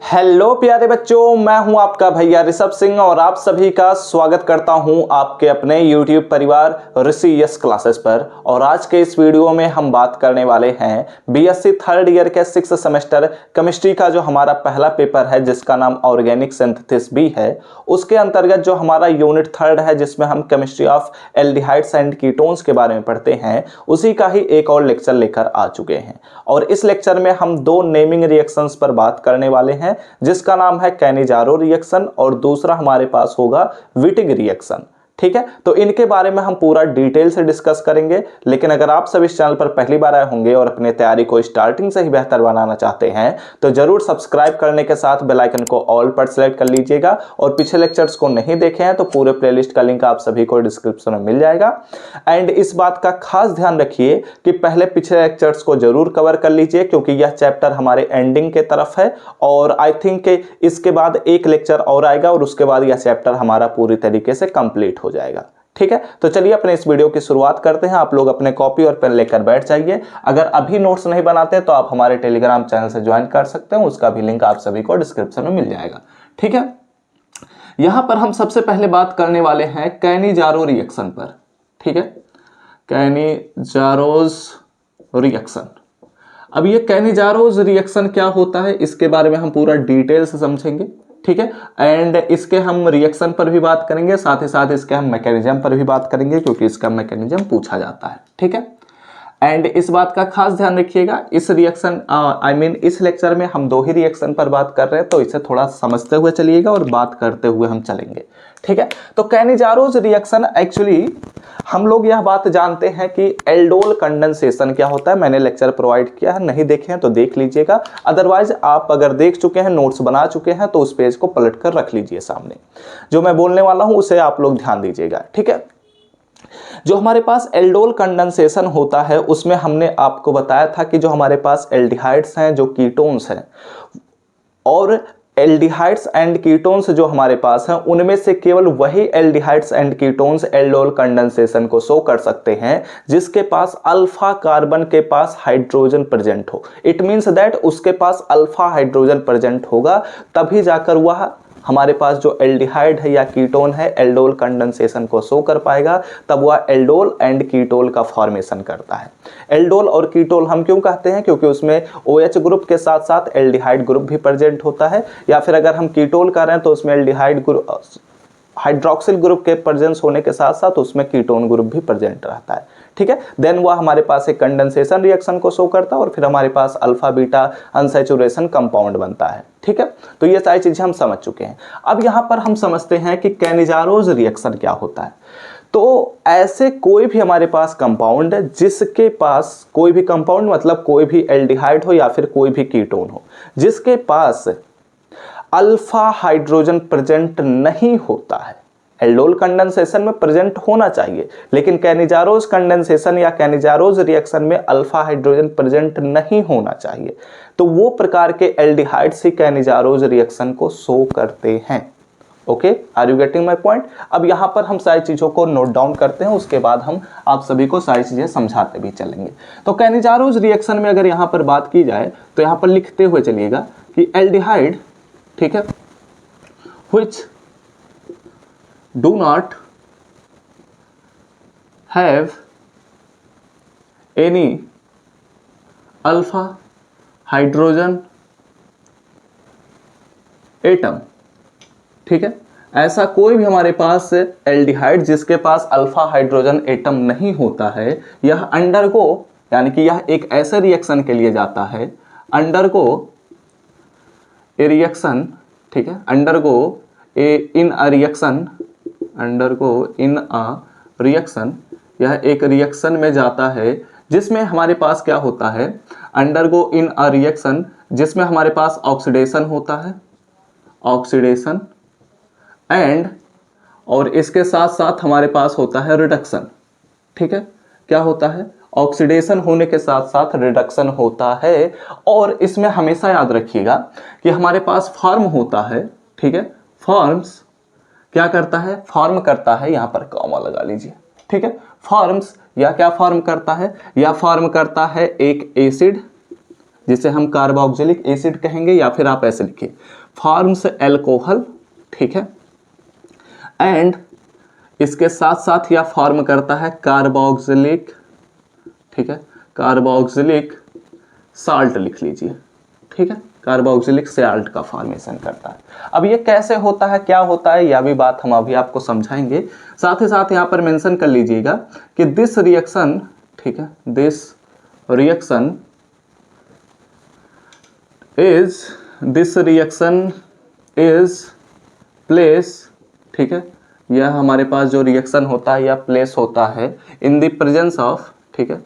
Hello प्यारे बच्चों, मैं हूं आपका भैया ऋषभ सिंह और आप सभी का स्वागत करता हूं आपके अपने YouTube परिवार ऋषि यस क्लासेस पर। और आज के इस वीडियो में हम बात करने वाले हैं बीएससी थर्ड ईयर के 6th सेमेस्टर केमिस्ट्री का जो हमारा पहला पेपर है जिसका नाम ऑर्गेनिक सिंथेसिस भी है, उसके अंतर्गत जो हमारा यूनिट थर्ड है जिसमें हम chemistry of aldehydes and ketones के बारे में पढ़ते हैं, उसी का ही एक और लेक्चर लेकर आ चुके हैं। और इस लेक्चर में हम दो नेमिंग रिएक्शंस पर बात करने वाले हैं जिसका नाम है कैनिजारो रिएक्शन और दूसरा हमारे पास होगा विटिग रिएक्शन। ठीक है, तो इनके बारे में हम पूरा डिटेल से डिस्कस करेंगे। लेकिन अगर आप सब इस चैनल पर पहली बार आए होंगे और अपने तैयारी को स्टार्टिंग से ही बेहतर बनाना चाहते हैं तो जरूर सब्सक्राइब करने के साथ बेल आइकन को ऑल पर सेलेक्ट कर लीजिएगा। और पिछले लेक्चर्स को नहीं देखे हैं तो पूरे प्लेलिस्ट का लिंक आप सभी को डिस्क्रिप्शन में मिल जाएगा। एंड इस बात का खास ध्यान रखिए कि पहले पिछले लेक्चर्स को जरूर कवर कर लीजिए क्योंकि यह चैप्टर हमारे एंडिंग के तरफ है और आई थिंक इसके बाद एक लेक्चर और आएगा और उसके बाद यह चैप्टर हमारा पूरी तरीके से कंप्लीट हो जाएगा। ठीक है, तो चलिए अपने इस वीडियो की शुरुआत करते हैं। आप लोग अपने कॉपी और पेन लेकर बैठ जाइए। अगर अभी नोट्स नहीं बनाते तो आप हमारे टेलीग्राम चैनल से ज्वाइन कर सकते हैं, उसका भी लिंक आप सभी को डिस्क्रिप्शन में मिल जाएगा। ठीक है, यहां पर हम सबसे पहले बात करने वाले हैं कैनिजारो रिएक्शन पर। ठीक है, कैनिजारोज रिएक्शन। अब ये कैनिजारोज रिएक्शन क्या होता है इसके बारे में हम पूरा डिटेल से समझेंगे। ठीक है, एंड इसके हम रिएक्शन पर भी बात करेंगे, साथ ही साथ इसके हम मैकेनिज्म पर भी बात करेंगे क्योंकि इसका मैकेनिज्म पूछा जाता है। ठीक है, एंड इस बात का खास ध्यान रखिएगा, इस रिएक्शन इस लेक्चर में हम दो ही रिएक्शन पर बात कर रहे हैं तो इसे थोड़ा समझते हुए चलिएगा और बात करते हुए हम चलेंगे। ठीक है, तो कैनिजारोज रिएक्शन एक्चुअली हम लोग यह बात जानते हैं कि एल्डोल कंडेंसेशन क्या होता है। मैंने लेक्चर प्रोवाइड किया है, नहीं देखे हैं तो देख लीजिएगा। अदरवाइज आप अगर देख चुके हैं, नोट्स बना चुके हैं तो उस पेज को पलट कर रख लीजिए सामने। जो मैं बोलने वाला हूं उसे आप लोग ध्यान दीजिएगा। ठीक है, जो हमारे पास एल्डोल कंडेंसेशन होता है उसमें हमने आपको बताया था कि जो हमारे पास एल्डिहाइड्स हैं, जो कीटोन्स हैं, और एल्डिहाइड्स एंड कीटोन्स जो हमारे पास हैं उनमें से केवल वही aldehydes and ketones aldol condensation को शो कर सकते हैं जिसके पास अल्फा कार्बन के पास हाइड्रोजन प्रेजेंट हो। इट मींस दैट उसके पास अल्फा हाइड्रोजन प्रेजेंट होगा तभी जाकर वह हमारे पास जो एल्डिहाइड है या कीटोन है एल्डोल कंडेंसेशन को शो कर पाएगा, तब वह एल्डोल एंड कीटोल का फॉर्मेशन करता है। एल्डोल और कीटोल हम क्यों कहते हैं? क्योंकि उसमें OH ग्रुप के साथ साथ एल्डिहाइड ग्रुप भी प्रेजेंट होता है, या फिर अगर हम कीटोल कर रहे हैं तो उसमें एल्डिहाइड ग्रुप हाइड्रोक्सिल ग्रुप के प्रेजेंस होने के साथ साथ उसमें कीटोन ग्रुप भी प्रेजेंट रहता है। ठीक है, देन वह हमारे पास एक कंडेंसेशन रिएक्शन को शो करता है और फिर हमारे पास अल्फा बीटा अनसैचुरेशन कंपाउंड बनता है। ठीक है, तो ये सारी चीजें हम समझ चुके हैं। अब यहां पर हम समझते हैं कि कैनिजारोज रिएक्शन क्या होता है। तो ऐसे कोई भी हमारे पास कंपाउंड है जिसके पास कोई भी कंपाउंड मतलब कोई भी एल्डिहाइड हो या फिर कोई भी कीटोन हो जिसके पास अल्फा हाइड्रोजन प्रेजेंट नहीं होता है। एल्डोल कंडेंसेशन में प्रेजेंट होना चाहिए लेकिन कैनिजारोज कंडेंसेशन या कैनिजारोज रिएक्शन में अल्फा हाइड्रोजन प्रेजेंट नहीं होना चाहिए, तो वो प्रकार के एल्डिहाइड्स ही कैनिजारोज रिएक्शन को शो करते हैं। Okay, are you getting my point? अब यहां पर हम सारी चीजों को नोट डाउन करते हैं, उसके बाद हम आप सभी को सारी चीजें समझाते भी चलेंगे। तो कैनिजारोज रिएक्शन में अगर यहां पर बात की जाए तो यहां पर लिखते हुए चलिएगा कि एल्डिहाइड, ठीक है, which do not have any alpha hydrogen atom। ठीक है, ऐसा कोई भी हमारे पास एल्डिहाइड जिसके पास अल्फा हाइड्रोजन एटम नहीं होता है, यह अंडरगो यानी कि यह एक ऐसे रिएक्शन के लिए जाता है, अंडरगो ए रिएक्शन, ठीक है, अंडरगो इन अ रिएक्शन, यह एक रिएक्शन में जाता है जिसमें हमारे पास क्या होता है, अंडरगो इन अ रिएक्शन जिसमें हमारे पास ऑक्सीडेशन होता है, ऑक्सीडेशन, एंड और इसके साथ साथ हमारे पास होता है रिडक्शन। ठीक है, क्या होता है? ऑक्सीडेशन होने के साथ साथ रिडक्शन होता है। और इसमें हमेशा याद रखिएगा कि हमारे पास फॉर्म होता है। ठीक है, फॉर्म्स क्या करता है? फॉर्म करता है, यहां पर कॉमा लगा लीजिए। ठीक है, फॉर्म्स या क्या फॉर्म करता है? या फॉर्म करता है एक एसिड जिसे हम कार्बोक्सिलिक एसिड कहेंगे, या फिर आप ऐसे लिखिए फॉर्म्स एल्कोहल, ठीक है, एंड इसके साथ साथ यह फॉर्म करता है कार्बोक्सिलिक, ठीक है, कार्बोक्सिलिक साल्ट लिख लीजिए, ठीक है, कार्बोक्सिलिक साल्ट का फॉर्मेशन करता है। अब ये कैसे होता है, क्या होता है, यह भी बात हम अभी आपको समझाएंगे। साथ ही साथ यहाँ पर मेंशन कर लीजिएगा कि दिस रिएक्शन, ठीक है, दिस रिएक्शन इज प्लेस, ठीक है, यह हमारे पास जो रिएक्शन होता है यह प्लेस होता है इन द प्रेजेंस ऑफ, ठीक है,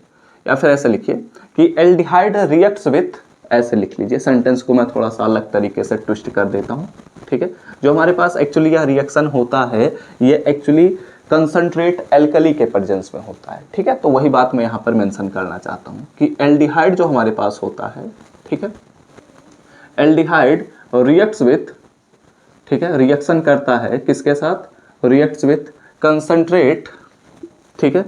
या फिर ऐसे लिखिए कि एल्डिहाइड रिएक्ट्स विथ, ऐसे लिख लीजिए, सेंटेंस को मैं थोड़ा सा अलग तरीके से ट्विस्ट कर देता हूँ, ठीक है। जो हमारे पास एक्चुअली यह रिएक्शन होता है ये एक्चुअली कंसंट्रेट एल्कली के प्रेजेंस में होता है, ठीक है। तो वही बात मैं यहाँ पर मेंशन करना चाहता हूँ कि एल्डिहाइड जो हमारे पास होता है, ठीक है, एल्डिहाइड रिएक्ट्स विथ, ठीक है, रिएक्शन करता है किसके साथ, रिएक्ट्स विथ कंसंट्रेट, ठीक है,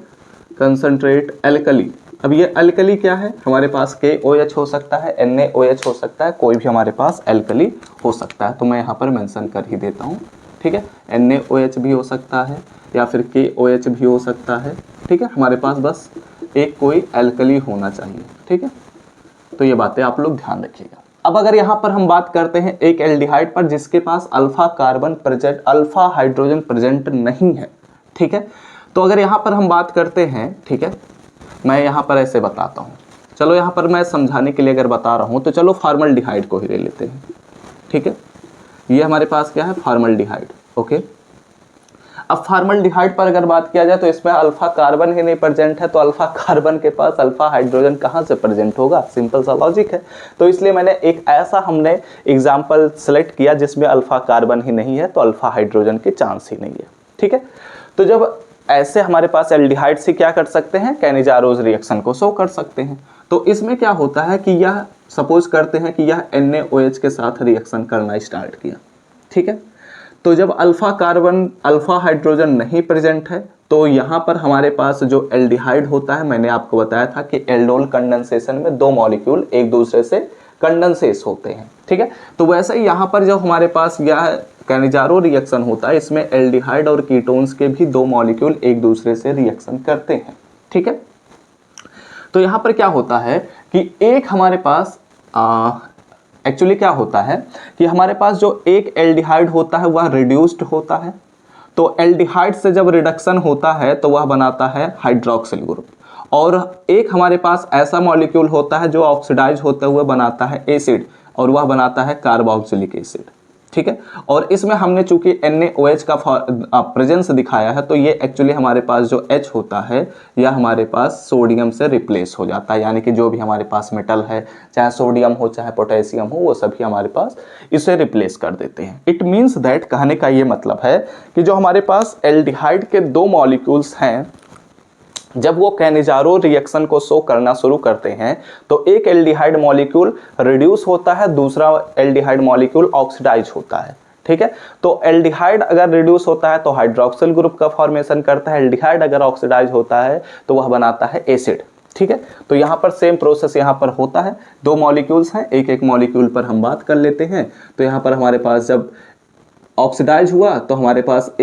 कंसंट्रेट एल्कली। अब ये अल्कली क्या है, हमारे पास KOH हो सकता है, NaOH हो सकता है, कोई भी हमारे पास एल्कली हो सकता है, तो मैं यहाँ पर मेंशन कर ही देता हूँ, ठीक है। NaOH भी हो सकता है या फिर KOH भी हो सकता है, ठीक है, हमारे पास बस एक कोई एल्कली होना चाहिए, ठीक है। तो ये बातें आप लोग ध्यान रखिएगा। अब अगर यहाँ पर हम बात करते हैं एक एल्डिहाइड पर जिसके पास alpha carbon present, alpha hydrogen present नहीं है, ठीक है, तो अगर यहाँ पर हम बात करते हैं, ठीक है, मैं यहाँ पर ऐसे बताता हूँ, चलो यहाँ पर मैं समझाने के लिए अगर बता रहा हूँ तो चलो फॉर्मल्डिहाइड को ही ले लेते हैं, ठीक है, ये हमारे पास क्या है, फॉर्मल्डिहाइड, ओके। अब फॉर्मल्डिहाइड पर अगर बात किया जाए तो इसमें अल्फा कार्बन ही नहीं प्रेजेंट है, तो अल्फा कार्बन के पास अल्फा हाइड्रोजन कहाँ से प्रेजेंट होगा, सिंपल सा लॉजिक है। तो इसलिए मैंने एक ऐसा हमने एग्जाम्पल सेलेक्ट किया जिसमें अल्फा कार्बन ही नहीं है, तो अल्फा हाइड्रोजन के चांस ही नहीं है, ठीक है। तो जब ऐसे हमारे पास एल्डिहाइड से क्या कर सकते हैं, कैनिजारोज रिएक्शन को शो कर सकते हैं। तो इसमें क्या होता है कि यह सपोज करते हैं कि यह NaOH के साथ रिएक्शन करना स्टार्ट किया, ठीक है। तो जब अल्फा कार्बन, अल्फा हाइड्रोजन नहीं प्रेजेंट है, तो यहाँ पर हमारे पास जो एल्डिहाइड होता है, मैंने आपको बताया था कि एल्डोल कंडेंसेशन में दो मॉलिक्यूल एक दूसरे से कंडेंसेस होते हैं, ठीक है। तो वैसे ही यहाँ पर जो हमारे पास यह कैनिजारो रिएक्शन होता है, इसमें एल्डिहाइड और कीटोन्स के भी दो मॉलिक्यूल एक दूसरे से रिएक्शन करते हैं, ठीक है। तो यहाँ पर क्या होता है कि एक हमारे पास एक्चुअली क्या होता है कि हमारे पास जो एक एल्डिहाइड होता है वह रिड्यूस्ड होता है, तो एल्डिहाइड से जब रिडक्शन होता है तो वह बनाता है हाइड्रोक्सिल ग्रुप, और एक हमारे पास ऐसा मॉलिक्यूल होता है जो ऑक्सीडाइज होते हुए बनाता है एसिड, और वह बनाता है कार्बोक्सिलिक एसिड, ठीक है। और इसमें हमने चूंकि NaOH का प्रेजेंस दिखाया है, तो ये एक्चुअली हमारे पास जो H होता है यह हमारे पास सोडियम से रिप्लेस हो जाता है, यानी कि जो भी हमारे पास मेटल है, चाहे सोडियम हो चाहे पोटेशियम हो, वो सभी हमारे पास इसे रिप्लेस कर देते हैं। इट मीन्स दैट, कहने का ये मतलब है कि जो हमारे पास एल्डिहाइड के दो मॉलिक्यूल्स हैं, जब वो कैनिजारो रिएक्शन को शो करना शुरू करते हैं तो एक एल्डिहाइड मॉलिक्यूल रिड्यूस होता है, दूसरा एल्डिहाइड मॉलिक्यूल ऑक्सीडाइज होता है, ठीक है। तो एल्डिहाइड अगर रिड्यूस होता है तो हाइड्रोक्सिल ग्रुप का फॉर्मेशन करता है, एल्डिहाइड अगर ऑक्सीडाइज होता है तो वह बनाता है एसिड, ठीक है। तो यहाँ पर सेम प्रोसेस यहाँ पर होता है, दो मॉलिक्यूल्स हैं, एक एक मॉलिक्यूल पर हम बात कर लेते हैं। तो यहाँ पर हमारे पास जब ऑक्सीडाइज हुआ तो हमारे पास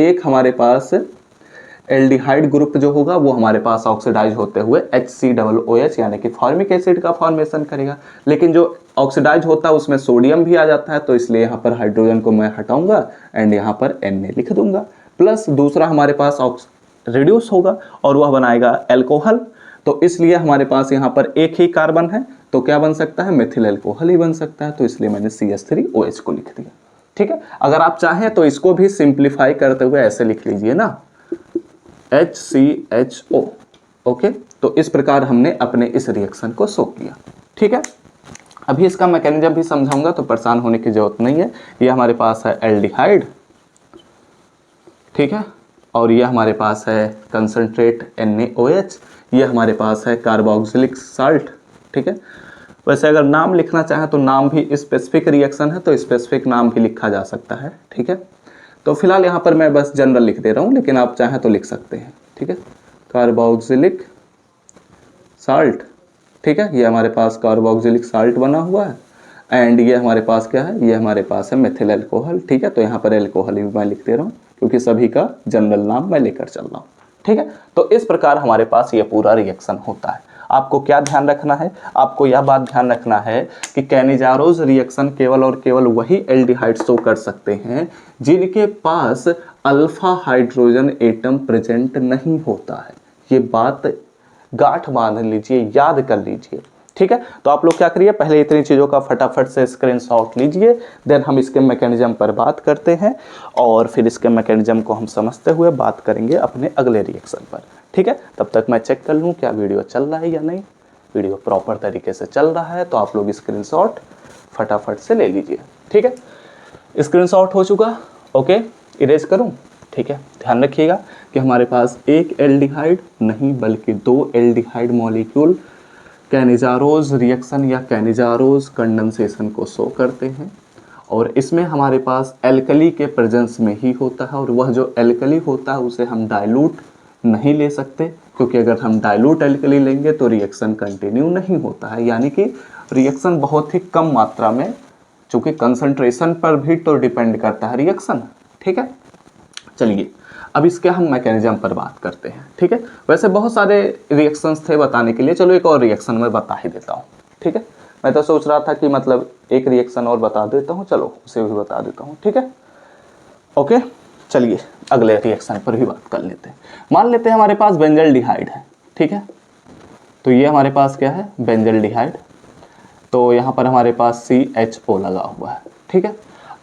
एल्डिहाइड ग्रुप जो होगा वो हमारे पास ऑक्सीडाइज होते हुए HCOOH यानी कि फॉर्मिक एसिड का फॉर्मेशन करेगा, लेकिन जो ऑक्सीडाइज होता है उसमें सोडियम भी आ जाता है, तो इसलिए यहाँ पर हाइड्रोजन को मैं हटाऊंगा एंड यहाँ पर Na लिख दूंगा, प्लस दूसरा हमारे पास रिड्यूस होगा और वह बनाएगा एल्कोहल, तो इसलिए हमारे पास यहाँ पर एक ही कार्बन है, तो क्या बन सकता है, मेथिल एल्कोहल ही बन सकता है, तो इसलिए मैंने CH3OH को लिख दिया, ठीक है। अगर आप चाहें तो इसको भी सिंप्लीफाई करते हुए ऐसे लिख लीजिए ना, HCHO, ओके। तो इस प्रकार हमने अपने इस रिएक्शन को शो किया, ठीक है। अभी इसका मैकेनिज्म भी समझाऊंगा, तो परेशान होने की जरूरत नहीं है। ये हमारे पास है एल्डिहाइड, ठीक है, और ये हमारे पास है कंसंट्रेट NaOH, ये हमारे पास है कार्बोक्सिलिक साल्ट, ठीक है। वैसे अगर नाम लिखना चाहें तो नाम भी स्पेसिफिक रिएक्शन है तो स्पेसिफिक नाम भी लिखा जा सकता है, ठीक है। तो फिलहाल यहाँ पर मैं बस जनरल लिख दे रहा हूँ, लेकिन आप चाहें तो लिख सकते हैं, ठीक है। कार्बोक्सिलिक साल्ट ठीक है, ये हमारे पास कार्बोक्सिलिक साल्ट बना हुआ है एंड ये हमारे पास क्या है, ये हमारे पास है मेथिल अल्कोहल। ठीक है, तो यहाँ पर अल्कोहल भी मैं लिख दे रहा हूँ क्योंकि सभी का जनरल नाम मैं लेकर चल रहा हूँ। ठीक है, तो इस प्रकार हमारे पास ये पूरा रिएक्शन होता है। आपको क्या ध्यान रखना है, आपको यह बात ध्यान रखना है कि कैनिजारोज रिएक्शन केवल और केवल वही एल्डिहाइड शो कर सकते हैं जिनके पास अल्फा हाइड्रोजन एटम प्रेजेंट नहीं होता है। ये बात गांठ बांध लीजिए, याद कर लीजिए। ठीक है, तो आप लोग क्या करिए, पहले इतनी चीज़ों का फटाफट से स्क्रीनशॉट लीजिए, देन हम इसके मैकेनिज्म पर बात करते हैं और फिर इसके मैकेनिज्म को हम समझते हुए बात करेंगे अपने अगले रिएक्शन पर। ठीक है, तब तक मैं चेक कर लूँ क्या वीडियो चल रहा है या नहीं। वीडियो प्रॉपर तरीके से चल रहा है तो आप लोग स्क्रीनशॉट फटाफट से ले लीजिए। ठीक है, स्क्रीनशॉट हो चुका, ओके, इरेज करूँ। ठीक है, ध्यान रखिएगा कि हमारे पास एक एल्डिहाइड नहीं बल्कि 2 एल्डिहाइड मॉलिक्यूल कैनिजारोज रिएक्शन या कैनिजारोज कंडेंसेशन को शो करते हैं और इसमें हमारे पास एल्कली के प्रेजेंस में ही होता है और वह जो एल्कली होता है उसे हम डाइल्यूट नहीं ले सकते क्योंकि अगर हम डाइल्यूट एल्कली लेंगे तो रिएक्शन कंटिन्यू नहीं होता है, यानी कि रिएक्शन बहुत ही कम मात्रा में, चूँकि कंसंट्रेशन पर भी तो डिपेंड करता है रिएक्शन। ठीक है, चलिए अब इसके हम मैकेनिज्म पर बात करते हैं। ठीक है, वैसे बहुत सारे रिएक्शंस थे बताने के लिए, चलो एक और रिएक्शन मैं बता ही देता हूँ। ठीक है, मैं तो सोच रहा था कि मतलब एक रिएक्शन और बता देता हूँ, चलो उसे भी बता देता हूँ। ठीक है, ओके, चलिए अगले रिएक्शन पर भी बात कर लेते हैं। मान लेते हैं हमारे पास बेंजल्डिहाइड है। ठीक है, तो ये हमारे पास क्या है, बेंजल्डिहाइड। तो यहाँ पर हमारे पास CHO लगा हुआ है। ठीक है,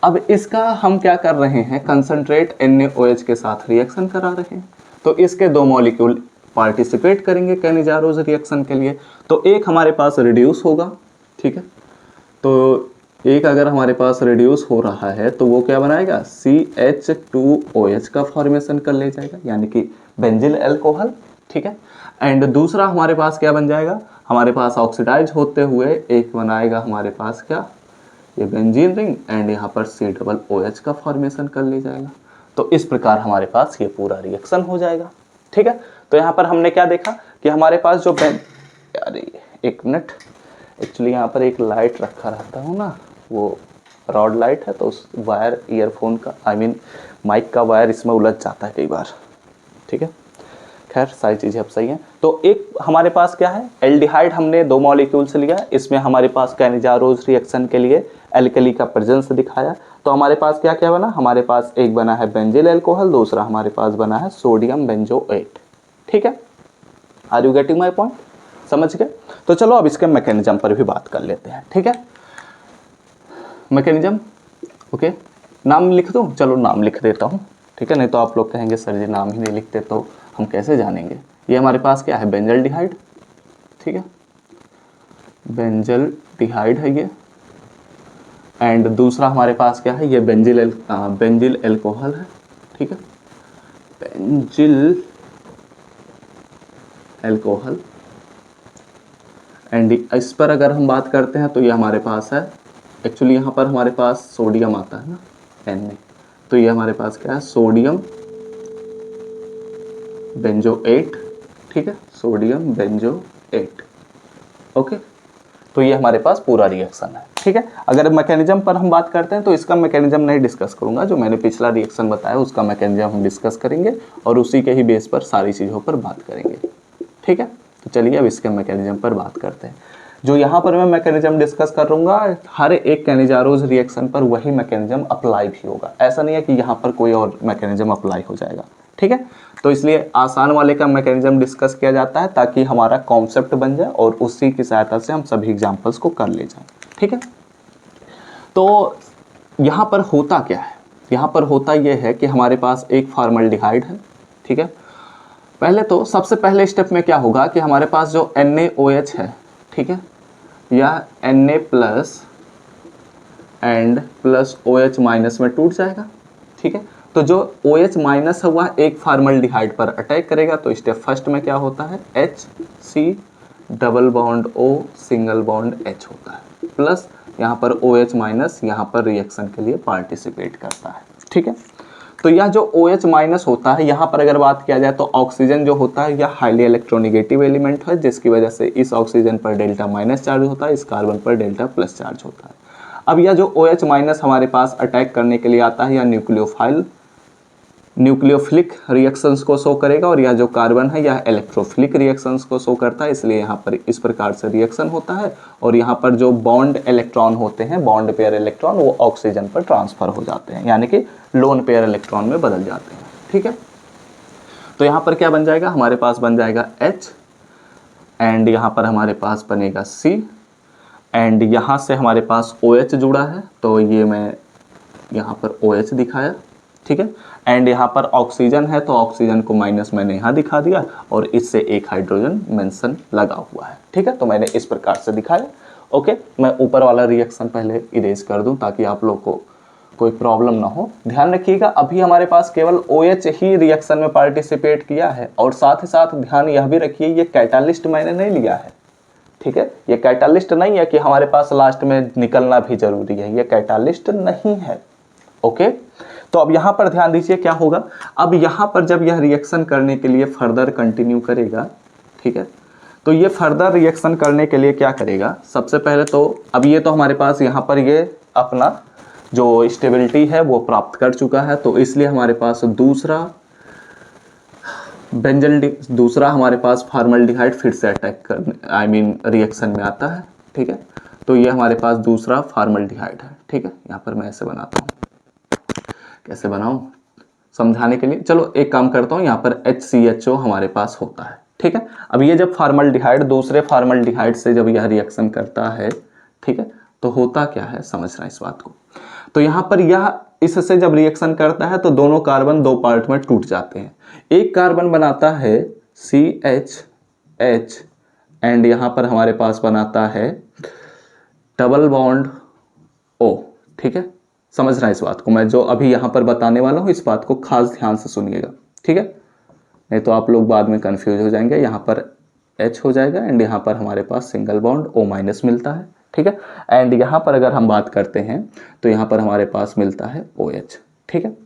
अब इसका हम क्या कर रहे हैं, कंसंट्रेट NaOH के साथ रिएक्शन करा रहे हैं, तो इसके 2 मॉलिक्यूल पार्टिसिपेट करेंगे कैनिजारोज रिएक्शन के लिए। तो एक हमारे पास रिड्यूस होगा। ठीक है, तो एक अगर हमारे पास रिड्यूस हो रहा है तो वो क्या बनाएगा, CH2OH का फॉर्मेशन कर ले जाएगा, यानी कि बेंजिल अल्कोहल। ठीक है, एंड दूसरा हमारे पास क्या बन जाएगा, हमारे पास ऑक्सीडाइज होते हुए एक बनाएगा हमारे पास क्या, ये बेंजीन रिंग एंड यहाँ पर COOH का फॉर्मेशन कर ले जाएगा। तो इस प्रकार हमारे पास ये पूरा रिएक्शन हो जाएगा। ठीक है, तो यहाँ पर हमने क्या देखा कि हमारे पास जो अरे एक मिनट, एक्चुअली यहाँ पर एक लाइट रखा रहता हूँ ना, वो रॉड लाइट है, तो उस वायर ईयरफोन का माइक का वायर इसमें उलझ जाता है कई बार। ठीक है, खैर सारी चीज़ें अब सही हैं। तो एक हमारे पास क्या है, एल्डिहाइड हमने 2 मॉलिक्यूल से लिया, इसमें हमारे पास कैनिजारोज रिएक्शन के लिए एल्कली का प्रेजेंस दिखाया। तो हमारे पास क्या क्या बना, हमारे पास एक बना है बेंजिल अल्कोहल, दूसरा हमारे पास बना है सोडियम बेंजोएट। ठीक है, are you getting my point, समझ गए। तो चलो अब इसके मैकेनिज्म पर भी बात कर लेते हैं। ठीक है, मैकेनिज्म, ओके, नाम लिख दूँ, चलो नाम लिख देता हूँ। ठीक है, नहीं तो आप लोग कहेंगे सर जी नाम ही नहीं लिखते तो हम कैसे जानेंगे। ये हमारे पास क्या है, बेंजल्डिहाइड। ठीक है, बेंजल्डिहाइड है ये, एंड दूसरा हमारे पास क्या है, ये बेंजिल अल्कोहल है। ठीक है, बेंजिल अल्कोहल, एंड इस पर अगर हम बात करते हैं तो ये हमारे पास है, एक्चुअली यहाँ पर हमारे पास सोडियम आता है ना, Na, तो ये हमारे पास क्या है, सोडियम बेंजोएट। ठीक है, सोडियम बेंजोएट। ओके, तो ये हमारे पास पूरा रिएक्शन है। ठीक है, अगर मैकेनिज्म पर हम बात करते हैं तो इसका मैकेनिज्म नहीं डिस्कस करूंगा, जो मैंने पिछला रिएक्शन बताया उसका मैकेनिज्म हम डिस्कस करेंगे और उसी के ही बेस पर सारी चीज़ों पर बात करेंगे। ठीक है, तो चलिए अब इसके मैकेनिज्म पर बात करते हैं। जो यहाँ पर मैं मैकेनिज्म डिस्कस कर रहूँगा, हर एक कैनिजारोज रिएक्शन पर वही मैकेनिज्म अप्लाई भी होगा, ऐसा नहीं है कि यहाँ पर कोई और मैकेनिज्म अप्लाई हो जाएगा। ठीक है, तो इसलिए आसान वाले का मैकेनिज्म डिस्कस किया जाता है ताकि हमारा कॉन्सेप्ट बन जाए और उसी की सहायता से हम सभी एग्जाम्पल्स को कर ले जाएं। ठीक है, तो यहाँ पर होता क्या है, यहाँ पर होता यह है कि हमारे पास एक फॉर्मल्डिहाइड है। ठीक है, पहले तो सबसे पहले स्टेप में क्या होगा कि हमारे पास जो NaOH है, ठीक है, या Na plus and plus OH minus में टूट जाएगा। ठीक है, तो जो OH माइनस है वह एक फॉर्मल्डिहाइड पर अटैक करेगा, तो स्टेप फर्स्ट में क्या होता है, HC double bond O single bond H होता है, प्लस यहाँ पर OH माइनस यहाँ पर रिएक्शन के लिए पार्टिसिपेट करता है। ठीक है, तो यह जो OH माइनस होता है, यहाँ पर अगर बात किया जाए तो ऑक्सीजन जो होता है यह हाईली इलेक्ट्रोनेगेटिव एलिमेंट है, जिसकी वजह से इस ऑक्सीजन पर डेल्टा माइनस चार्ज होता है, इस कार्बन पर डेल्टा प्लस चार्ज होता है। अब यह जो OH माइनस हमारे पास अटैक करने के लिए आता है, यह न्यूक्लियोफिलिक रिएक्शंस को शो करेगा, और यह जो कार्बन है यह इलेक्ट्रोफिलिक रिएक्शंस को शो करता है, इसलिए यहाँ पर इस प्रकार से रिएक्शन होता है। और यहाँ पर जो बॉन्ड इलेक्ट्रॉन होते हैं, बॉन्ड पेयर इलेक्ट्रॉन, वो ऑक्सीजन पर ट्रांसफर हो जाते हैं, यानी कि लोन पेयर इलेक्ट्रॉन में बदल जाते हैं। ठीक है, तो यहाँ पर क्या बन जाएगा, हमारे पास बन जाएगा H, एंड यहाँ पर हमारे पास बनेगा C, एंड यहाँ से हमारे पास OH जुड़ा है, तो ये मैं यहाँ पर OH दिखाया। ठीक है, एंड यहाँ पर ऑक्सीजन है, तो ऑक्सीजन को माइनस मैंने यहाँ दिखा दिया, और इससे एक हाइड्रोजन मेंशन लगा हुआ है। ठीक है, तो मैंने इस प्रकार से दिखाया। ओके, मैं ऊपर वाला रिएक्शन पहले इरेज कर दूं ताकि आप लोग को कोई प्रॉब्लम ना हो। ध्यान रखिएगा, अभी हमारे पास केवल OH ही रिएक्शन में पार्टिसिपेट किया है, और साथ ही साथ ध्यान यह भी रखिए ये कैटालिस्ट मैंने नहीं लिया है। ठीक है, ये कैटालिस्ट नहीं है कि हमारे पास लास्ट में निकलना भी जरूरी है, ये कैटालिस्ट नहीं है। ओके, तो अब यहाँ पर ध्यान दीजिए क्या होगा। अब यहाँ पर जब यह रिएक्शन करने के लिए फर्दर कंटिन्यू करेगा, ठीक है, तो ये फर्दर रिएक्शन करने के लिए क्या करेगा, सबसे पहले तो अब ये तो हमारे पास यहाँ पर ये अपना जो स्टेबिलिटी है वो प्राप्त कर चुका है, तो इसलिए हमारे पास दूसरा हमारे पास फॉर्मल्डिहाइड फिर से अटैक कर रिएक्शन में आता है। ठीक है, तो ये हमारे पास दूसरा फॉर्मल्डिहाइड है। ठीक है, यहाँ पर मैं ऐसे बनाता हूँ, कैसे बनाऊं समझाने के लिए। चलो एक काम करता हूँ, यहाँ पर HCHO हमारे पास होता है। ठीक है, अब ये जब फॉर्मल्डिहाइड दूसरे फॉर्मल्डिहाइड से जब यह रिएक्शन करता है, ठीक है, तो होता क्या है समझना इस बात को। तो यहाँ पर यह इससे जब रिएक्शन करता है तो दोनों कार्बन दो पार्ट में टूट जाते हैं। एक कार्बन बनाता है CH, एंड यहाँ पर हमारे पास बनाता है डबल बॉन्ड O। ठीक है, समझना इस बात को, मैं जो अभी यहाँ पर बताने वाला हूँ इस बात को खास ध्यान से सुनिएगा। ठीक है, नहीं तो आप लोग बाद में कंफ्यूज हो जाएंगे। यहाँ पर H हो जाएगा, एंड यहाँ पर हमारे पास सिंगल बॉन्ड O माइनस मिलता है। ठीक है, एंड यहाँ पर अगर हम बात करते हैं तो यहाँ पर हमारे पास मिलता है OH। ठीक है,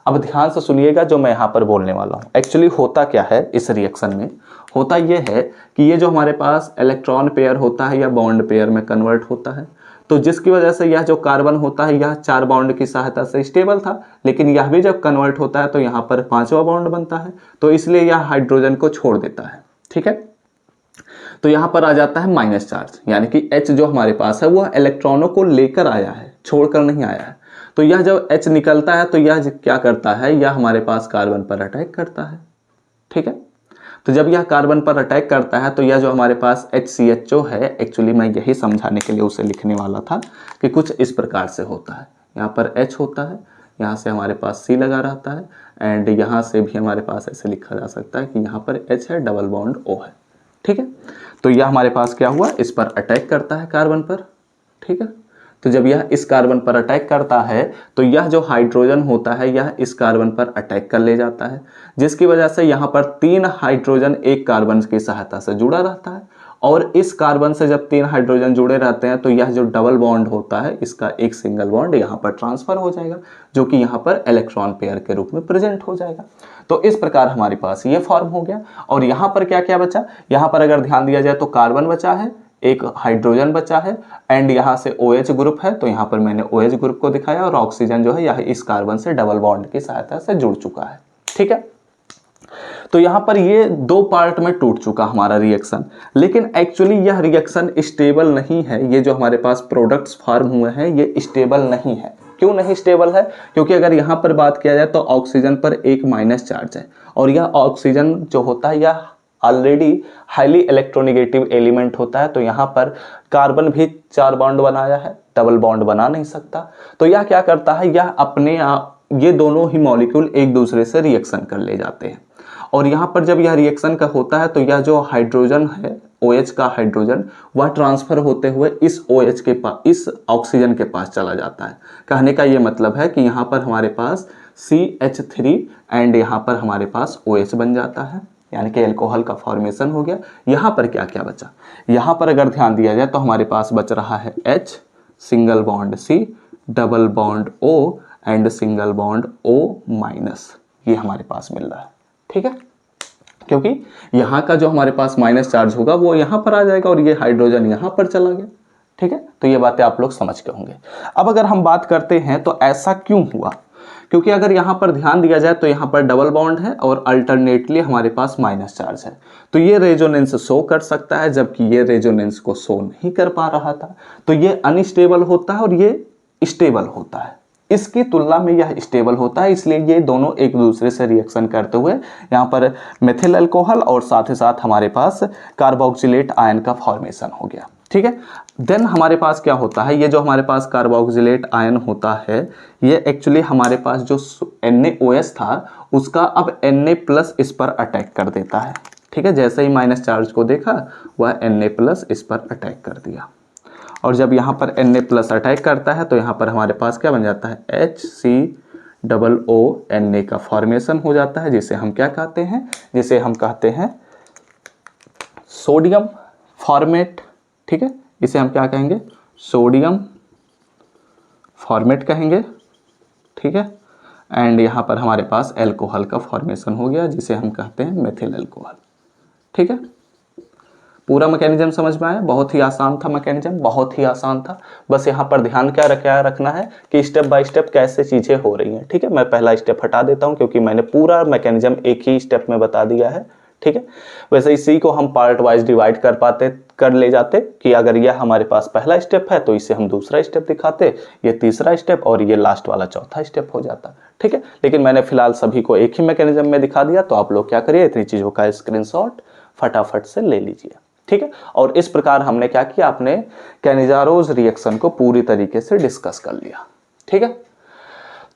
अब ध्यान से सुनिएगा जो मैं यहाँ पर बोलने वाला हूँ। एक्चुअली होता क्या है इस रिएक्शन में, होता ये है कि ये जो हमारे पास इलेक्ट्रॉन पेयर होता है या बॉन्ड पेयर में कन्वर्ट होता है, तो जिसकी वजह से यह जो कार्बन होता है यह 4 बॉन्ड की सहायता से स्टेबल था, लेकिन यह भी जब कन्वर्ट होता है तो यहाँ पर 5वां बॉन्ड बनता है, तो इसलिए यह हाइड्रोजन को छोड़ देता है। ठीक है, तो यहाँ पर आ जाता है माइनस चार्ज, यानी कि H जो हमारे पास है वह इलेक्ट्रॉनों को लेकर आया है, छोड़कर नहीं आया है। तो यह जब H निकलता है तो यह क्या करता है, यह हमारे पास कार्बन पर अटैक करता है। ठीक है, तो जब यह कार्बन पर अटैक करता है तो यह जो हमारे पास HCHO है, एक्चुअली मैं यही समझाने के लिए उसे लिखने वाला था कि कुछ इस प्रकार से होता है। यहाँ पर H होता है, यहाँ से हमारे पास C लगा रहता है, एंड यहाँ से भी हमारे पास ऐसे लिखा जा सकता है कि यहाँ पर H है, डबल बॉन्ड O है। ठीक है, तो यह हमारे पास क्या हुआ, इस पर अटैक करता है कार्बन पर। ठीक है, तो जब यह इस कार्बन पर अटैक करता है तो यह जो हाइड्रोजन होता है यह इस कार्बन पर अटैक कर ले जाता है, जिसकी वजह से यहाँ पर 3 हाइड्रोजन एक कार्बन की सहायता से जुड़ा रहता है, और इस कार्बन से जब 3 हाइड्रोजन जुड़े रहते हैं तो यह जो डबल बॉन्ड होता है इसका एक सिंगल बॉन्ड यहाँ पर ट्रांसफर हो जाएगा, जो कि यहाँ पर इलेक्ट्रॉन पेयर के रूप में प्रेजेंट हो जाएगा। तो इस प्रकार हमारे पास ये फॉर्म हो गया। और यहाँ पर क्या क्या बचा, यहाँ पर अगर ध्यान दिया जाए तो कार्बन बचा है, एक हाइड्रोजन बचा है, एंड यहाँ से OH ग्रुप है, तो यहाँ पर मैंने OH ग्रुप को दिखाया, और ऑक्सीजन जो है यह इस कार्बन से डबल बॉन्ड की सहायता से जुड़ चुका है। ठीक है, तो यहाँ पर ये 2 पार्ट में टूट चुका हमारा रिएक्शन, लेकिन एक्चुअली यह रिएक्शन स्टेबल नहीं है। ये जो हमारे पास प्रोडक्ट्स फॉर्म हुए हैं ये स्टेबल नहीं है। क्यों नहीं स्टेबल है, क्योंकि अगर यहाँ पर बात किया जाए तो ऑक्सीजन पर एक माइनस चार्ज है, और यह ऑक्सीजन जो होता है यह ऑलरेडी हाईली इलेक्ट्रोनेगेटिव एलिमेंट होता है, तो यहाँ पर कार्बन भी 4 बॉन्ड बनाया है, डबल बॉन्ड बना नहीं सकता। तो यह क्या करता है, यह अपने आप ये दोनों ही मॉलिक्यूल एक दूसरे से रिएक्शन कर ले जाते हैं, और यहाँ पर जब यह रिएक्शन का होता है तो यह जो हाइड्रोजन है OH का हाइड्रोजन वह ट्रांसफर होते हुए इस OH के पास, इस ऑक्सीजन के पास चला जाता है। कहने का ये मतलब है कि यहाँ पर हमारे पास CH3 एंड यहाँ पर हमारे पास OH बन जाता है, यानी कि अल्कोहल का फॉर्मेशन हो गया। यहाँ पर क्या क्या बचा, यहाँ पर अगर ध्यान दिया जाए तो हमारे पास बच रहा है H, single bond C, double bond O, and single bond O-, ये हमारे पास मिल रहा है। ठीक है, क्योंकि यहाँ का जो हमारे पास माइनस चार्ज होगा वो यहाँ पर आ जाएगा और ये हाइड्रोजन यहाँ पर चला गया। ठीक है, तो ये बातें आप लोग समझ के होंगे। अब अगर हम बात करते हैं तो ऐसा क्यों हुआ, क्योंकि अगर यहाँ पर ध्यान दिया जाए तो यहाँ पर डबल बॉन्ड है और अल्टरनेटली हमारे पास माइनस चार्ज है, तो ये रेजोनेंस शो कर सकता है, जबकि ये रेजोनेंस को शो नहीं कर पा रहा था। तो ये अनस्टेबल होता है और ये स्टेबल होता है, इसकी तुलना में यह स्टेबल होता है, इसलिए ये दोनों एक दूसरे से रिएक्शन करते हुए यहाँ पर मेथिल अल्कोहल और साथ ही साथ हमारे पास कार्बोक्सिलेट आयन का फॉर्मेशन हो गया। ठीक है, देन हमारे पास क्या होता है, ये जो हमारे पास कार्बोक्सिलेट आयन होता है ये एक्चुअली हमारे पास जो NaOH था उसका अब Na+ इस पर अटैक कर देता है। ठीक है, जैसे ही माइनस चार्ज को देखा वह Na+ इस पर अटैक कर दिया, और जब यहाँ पर Na+ अटैक करता है तो यहाँ पर हमारे पास क्या बन जाता है, HCOO का फॉर्मेशन हो जाता है, जिसे हम क्या कहते हैं, जिसे हम कहते हैं सोडियम फॉर्मेट। ठीक है, इसे हम क्या कहेंगे, सोडियम फॉर्मेट कहेंगे। ठीक है, एंड यहाँ पर हमारे पास अल्कोहल का फॉर्मेशन हो गया जिसे हम कहते हैं मेथिल अल्कोहल। ठीक है, पूरा मैकेनिज्म समझ में आया, बहुत ही आसान था मैकेनिज्म, बहुत ही आसान था। बस यहाँ पर ध्यान क्या रखना है कि स्टेप बाय स्टेप कैसे चीज़ें हो रही हैं। ठीक है, मैं पहला स्टेप हटा देता हूँ क्योंकि मैंने पूरा मैकेनिज्म एक ही स्टेप में बता दिया है। ठीक है, वैसे इसी को हम पार्ट वाइज डिवाइड कर ले जाते कि अगर यह हमारे पास पहला स्टेप है तो इसे हम दूसरा स्टेप दिखाते, ये तीसरा स्टेप और ये लास्ट वाला चौथा स्टेप हो जाता। ठीक है, लेकिन मैंने फिलहाल सभी को एक ही मैकेनिज्म में दिखा दिया, तो आप लोग क्या करिए, इतनी चीज़ों का स्क्रीनशॉट फटाफट से ले लीजिए। ठीक है, और इस प्रकार हमने क्या किया, आपने कैनिजारोज रिएक्शन को पूरी तरीके से डिस्कस कर लिया। ठीक है,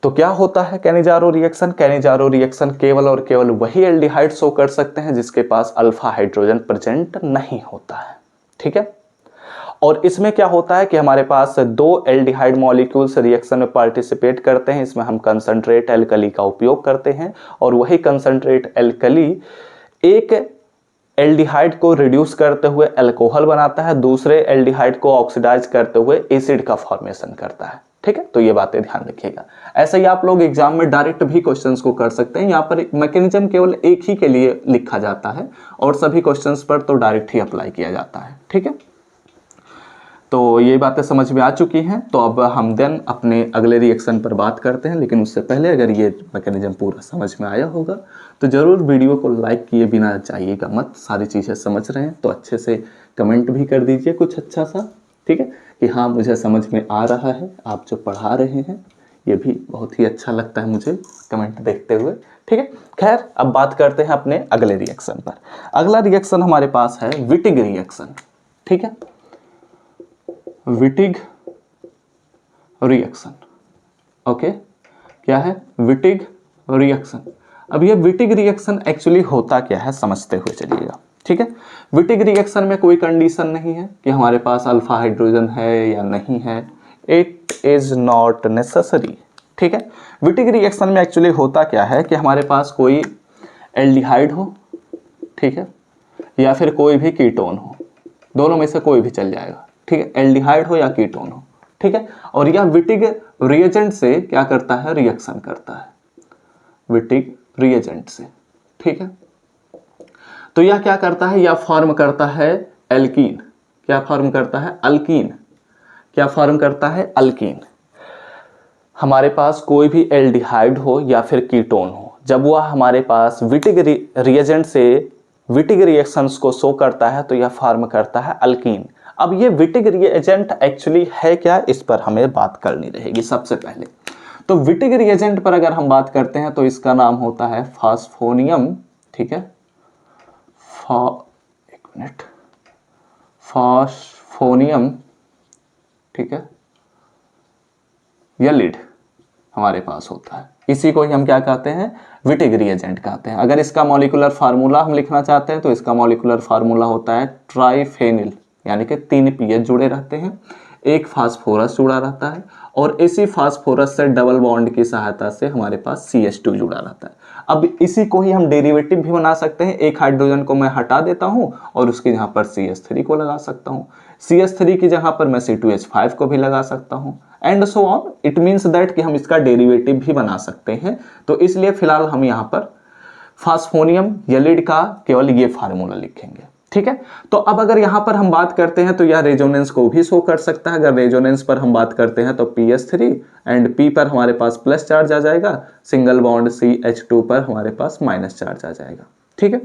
तो क्या होता है कैनिजारो रिएक्शन, कैनिजारो रिएक्शन केवल और केवल वही एल्डिहाइड शो कर सकते हैं जिसके पास अल्फा हाइड्रोजन प्रेजेंट नहीं होता है। ठीक है, और इसमें क्या होता है कि हमारे पास दो एल्डिहाइड मॉलिक्यूल्स रिएक्शन में पार्टिसिपेट करते हैं, इसमें हम कंसंट्रेट एल्कली का उपयोग करते हैं, और वही कंसंट्रेट एल्कली एक एल्डिहाइड को रिड्यूस करते हुए अल्कोहल बनाता है, दूसरे एल्डिहाइड को ऑक्सीडाइज करते हुए एसिड का फॉर्मेशन करता है। ठीक है, तो ये बातें ध्यान रखिएगा। ऐसे ही आप लोग एग्जाम में डायरेक्ट भी क्वेश्चंस को कर सकते हैं, यहाँ पर मैकेनिज्म केवल एक ही के लिए लिखा जाता है और सभी क्वेश्चंस पर तो डायरेक्ट ही अप्लाई किया जाता है। ठीक है, तो ये बातें समझ में आ चुकी हैं, तो अब हम देन अपने अगले रिएक्शन पर बात करते हैं। लेकिन उससे पहले अगर ये मैकेनिज्म पूरा समझ में आया होगा तो ज़रूर वीडियो को लाइक किए बिना जाइएगा मत, सारी चीज़ें समझ रहे हैं तो अच्छे से कमेंट भी कर दीजिए कुछ अच्छा सा। ठीक है, कि हाँ मुझे समझ में आ रहा है, आप जो पढ़ा रहे हैं ये भी बहुत ही अच्छा लगता है मुझे कमेंट देखते हुए। ठीक है, खैर अब बात करते हैं अपने अगले रिएक्शन पर। अगला रिएक्शन हमारे पास है विटिग रिएक्शन। ठीक है, विटिग रिएक्शन। ओके, क्या है, विटिग रिएक्शन। अब ये विटिग रिएक्शन एक्चुअली होता क्या है समझते हुए चलिएगा। ठीक है, विटिग रिएक्शन में कोई कंडीशन नहीं है कि हमारे पास अल्फा हाइड्रोजन है या नहीं है, इट इज नॉट नेसेसरी। ठीक है, विटिग रिएक्शन में एक्चुअली होता क्या है कि हमारे पास कोई एल्डिहाइड हो, ठीक है, या फिर कोई भी कीटोन हो, दोनों में से कोई भी चल जाएगा। ठीक है, एल्डिहाइड हो या कीटोन हो। ठीक है, और यह विटिग रिएजेंट से क्या करता है, रिएक्शन करता है विटिग रिएजेंट से। ठीक है, तो यह क्या करता है, यह फॉर्म करता है एल्कीन। क्या फॉर्म करता है, अल्कीन। क्या फॉर्म करता है, अल्कीन। हमारे पास कोई भी एल्डिहाइड हो या फिर कीटोन हो, जब वह हमारे पास विटिग रिएजेंट से विटिग रिएक्शंस को शो करता है तो यह फॉर्म करता है अल्कीन। अब ये विटिग रिएजेंट एक्चुअली है क्या, इस पर हमें बात करनी रहेगी सबसे पहले। तो विटिग रिएजेंट पर अगर हम बात करते हैं तो इसका नाम होता है फास्फोनियम। ठीक है, एक मिनट, फास्फोनियम। ठीक है, यलिड हमारे पास होता है, इसी को ही हम क्या कहते हैं, विटिग रिएजेंट कहते हैं। अगर इसका मॉलिक्यूलर फार्मूला हम लिखना चाहते हैं तो इसका मॉलिक्यूलर फार्मूला होता है ट्राइफेनिल, यानी कि 3 पीएच जुड़े रहते हैं, एक फास्फोरस जुड़ा रहता है और इसी फास्फोरस से डबल बॉन्ड की सहायता से हमारे पास CH2 जुड़ा रहता है। अब इसी को ही हम डेरिवेटिव भी बना सकते हैं, एक हाइड्रोजन को मैं हटा देता हूं और उसकी जगह पर CH3 को लगा सकता हूं, CH3 की जगह पर मैं C2H5 को भी लगा सकता हूं, and so on. It means that कि हम इसका डेरिवेटिव भी बना सकते हैं। तो इसलिए फिलहाल हम यहाँ पर फास्फोनियम यलिड का केवल ये फार्मूला लिखेंगे, ठीक है। तो अब अगर यहां पर हम बात करते हैं तो यह रेजोनेंस को भी शो कर सकता है। अगर रेजोनेंस पर हम बात करते हैं तो PS3 एंड P पर हमारे पास प्लस चार्ज आ जाएगा, सिंगल बॉन्ड CH2 पर हमारे पास माइनस चार्ज आ जाएगा, ठीक है।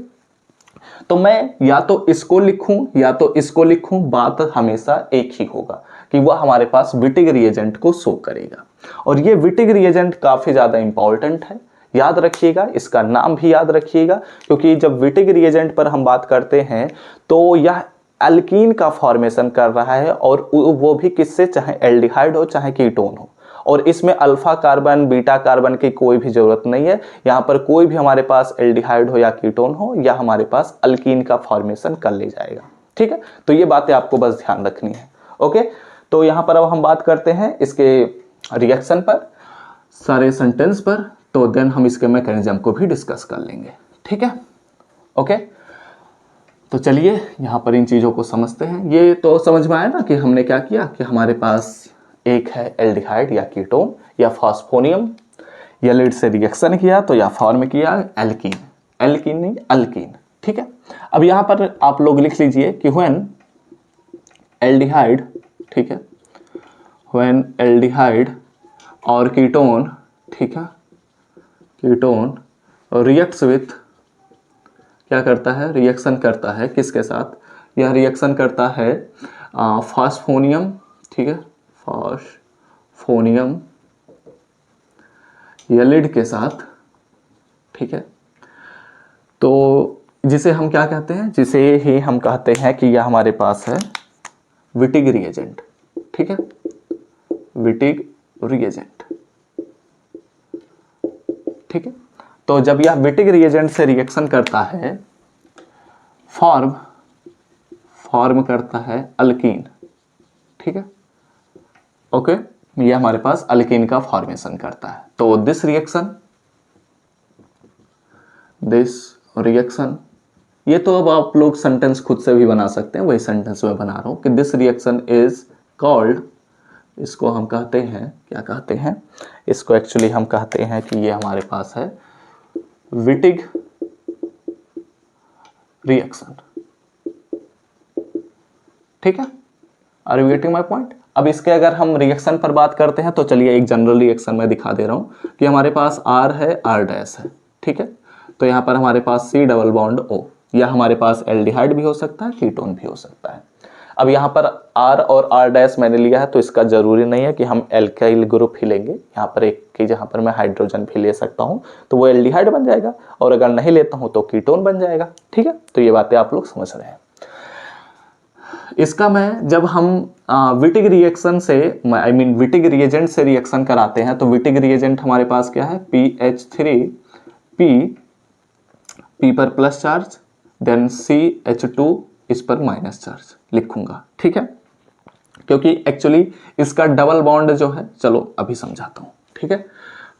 तो मैं या तो इसको लिखूं या तो इसको लिखूं, बात हमेशा एक ही होगा कि वह हमारे पास विटिग रिएजेंट को शो करेगा। और ये विटिग रिएजेंट काफी ज्यादा इंपॉर्टेंट है, याद रखिएगा, इसका नाम भी याद रखिएगा, क्योंकि जब विटिग रिएजेंट पर हम बात करते हैं तो यह एल्कीन का फॉर्मेशन कर रहा है, और वो भी किससे, चाहे एल्डिहाइड हो चाहे कीटोन हो। और इसमें अल्फा कार्बन बीटा कार्बन की कोई भी जरूरत नहीं है। यहां पर कोई भी हमारे पास एल्डिहाइड हो या कीटोन हो, या हमारे पास अल्कीन का फॉर्मेशन कर ले जाएगा, ठीक है। तो ये बातें आपको बस ध्यान रखनी है, ओके। तो यहां पर अब हम बात करते हैं इसके रिएक्शन पर, सारे सेंटेंस पर, तो देन हम इसके मैकेनिज्म को भी डिस्कस कर लेंगे, ठीक है, ओके। तो चलिए यहां पर इन चीजों को समझते हैं। ये तो समझ में आया ना कि हमने क्या किया, कि हमारे पास एक है एल्डिहाइड या कीटोन या फास्फोनियम, यलिड से रिएक्शन किया तो या फॉर्म किया एल्कीन, एल्कीन नहीं अल्कीन, ठीक है। अब यहां पर आप लोग लिख लीजिए कि व्हेन एल्डिहाइड, ठीक है, व्हेन एल्डिहाइड और कीटोन, ठीक है, कीटोन रिएक्ट्स विथ, क्या करता है, रिएक्शन करता है किसके साथ, यह रिएक्शन करता है फास्फोनियम, ठीक है, फास्फोनियम यलिड के साथ, ठीक है। तो जिसे हम क्या कहते हैं, जिसे ही हम कहते हैं कि यह हमारे पास है विटिग रिएजेंट, ठीक है, विटिग रिएजेंट, ठीक है। तो जब यह विटिग रिएजेंट से रिएक्शन करता है, फॉर्म करता है अल्कीन, ठीक है, ओके, ये हमारे पास अल्कीन का फॉर्मेशन करता है। तो दिस रिएक्शन, ये तो अब आप लोग सेंटेंस खुद से भी बना सकते हैं, वही सेंटेंस में बना रहा हूं कि दिस रिएक्शन इज कॉल्ड, इसको हम कहते हैं, क्या कहते हैं, इसको एक्चुअली हम कहते हैं कि ये हमारे पास है विटिग रिएक्शन, ठीक है। Are you getting my point. अब इसके अगर हम रिएक्शन पर बात करते हैं तो चलिए एक जनरल रिएक्शन में दिखा दे रहा हूं कि हमारे पास R है, R डैश है, ठीक है। तो यहां पर हमारे पास C डबल बॉन्ड O, या हमारे पास एल्डिहाइड भी हो सकता है, कीटोन भी हो सकता है। अब यहाँ पर R और R डैश मैंने लिया है, तो इसका जरूरी नहीं है कि हम एल्काइल ग्रुप ही लेंगे। यहाँ पर एक की जहाँ पर मैं हाइड्रोजन भी ले सकता हूँ तो वो एल्डिहाइड बन जाएगा, और अगर नहीं लेता हूँ तो कीटोन बन जाएगा, ठीक है। तो ये बातें आप लोग समझ रहे हैं। इसका मैं जब हम विटिग रिएक्शन से, आई मीन विटिग रिएजेंट से रिएक्शन कराते हैं, तो विटिग रिएजेंट हमारे पास क्या है, PH3, P पर प्लस चार्ज, देन CH2 इस पर माइनस चार्ज लिखूंगा, ठीक है, क्योंकि एक्चुअली इसका डबल बॉन्ड जो है, चलो अभी समझाता हूं, ठीक है।